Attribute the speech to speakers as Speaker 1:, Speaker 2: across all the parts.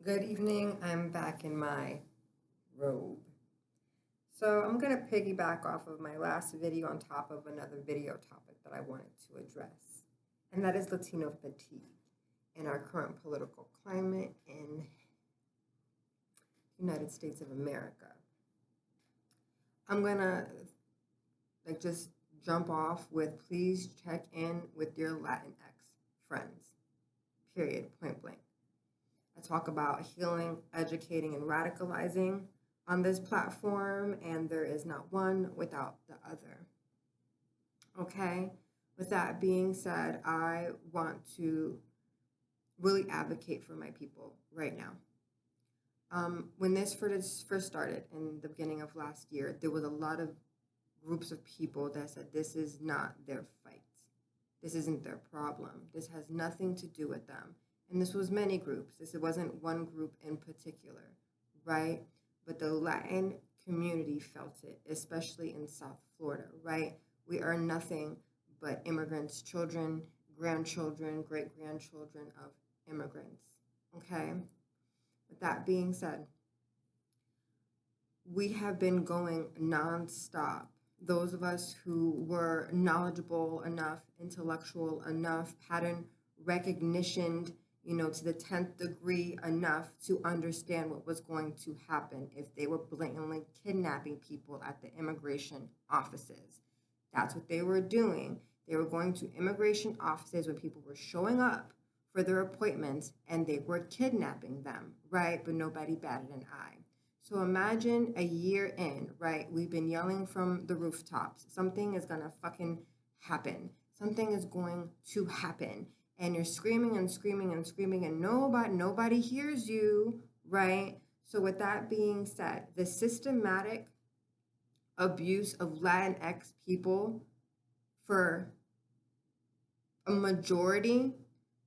Speaker 1: Good evening. I'm back in my robe. So I'm going to piggyback off of my last video on top of another video topic that I wanted to address, and that is Latino fatigue in our current political climate in the United States of America. I'm going to just jump off with please check in with your Latinx friends, period, point blank. I talk about healing, educating, and radicalizing on this platform, and there is not one without the other. Okay? With that being said, I want to really advocate for my people right now. When this first started in the beginning of last year, there was a lot of groups of people that said this is not their fight. This isn't their problem. This has nothing to do with them. And this was many groups. This wasn't one group in particular, right? But the Latin community felt it, especially in South Florida, right? We are nothing but immigrants, children, grandchildren, great-grandchildren of immigrants, okay? With that being said, we have been going nonstop. Those of us who were knowledgeable enough, intellectual enough, pattern recognition, to the 10th degree enough to understand what was going to happen if they were blatantly kidnapping people at the immigration offices. That's what they were doing. They were going to immigration offices when people were showing up for their appointments and they were kidnapping them, right? But nobody batted an eye. So imagine a year in, right? We've been yelling from the rooftops. Something is gonna fucking happen. Something is going to happen. And you're screaming and screaming and screaming and nobody hears you, right? So with that being said, the systematic abuse of Latinx people for a majority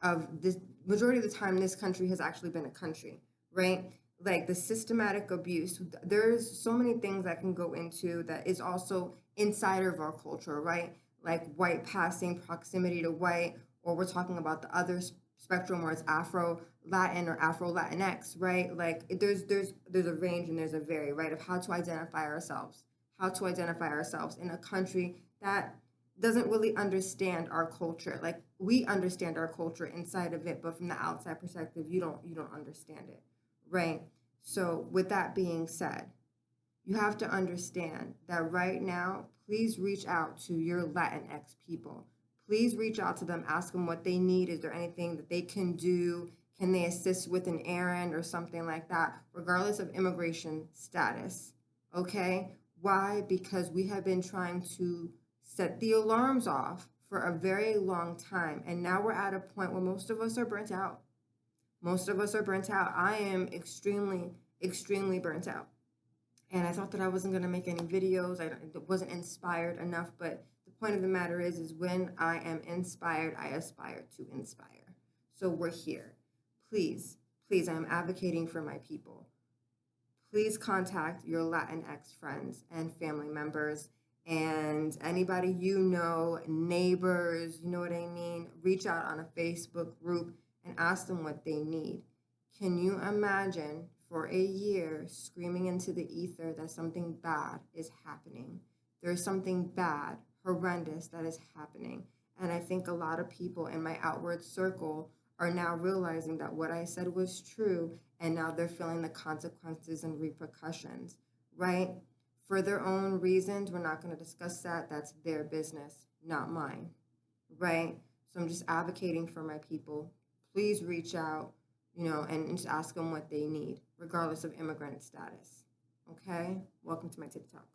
Speaker 1: of the time this country has actually been a country, right? Like the systematic abuse, there's so many things that can go into that is also inside of our culture, right? Like white passing, proximity to white, or we're talking about the other spectrum where it's Afro-Latin or Afro-Latinx, right? Like there's a range and there's a vary, right, of how to identify ourselves in a country that doesn't really understand our culture. Like we understand our culture inside of it, but from the outside perspective, you don't understand it, right? So with that being said, you have to understand that right now, please reach out to your Latinx people. Please reach out to them, ask them what they need. Is there anything that they can do? Can they assist with an errand or something like that, regardless of immigration status, okay? Why? Because we have been trying to set the alarms off for a very long time, and now we're at a point where most of us are burnt out. I am extremely, extremely burnt out. And I thought that I wasn't going to make any videos. I wasn't inspired enough, but the point of the matter is when I am inspired, I aspire to inspire. So we're here. Please, I am advocating for my people. Please contact your Latinx friends and family members and anybody neighbors, you know what I mean? Reach out on a Facebook group and ask them what they need. Can you imagine for a year screaming into the ether that something bad is happening? There's something bad, horrendous that is happening. And I think a lot of people in my outward circle are now realizing that what I said was true, and now they're feeling the consequences and repercussions, right? For their own reasons, we're not going to discuss that. That's their business, not mine, right? So I'm just advocating for my people. Please reach out, and just ask them what they need, regardless of immigrant status. Okay? Welcome to my TikTok.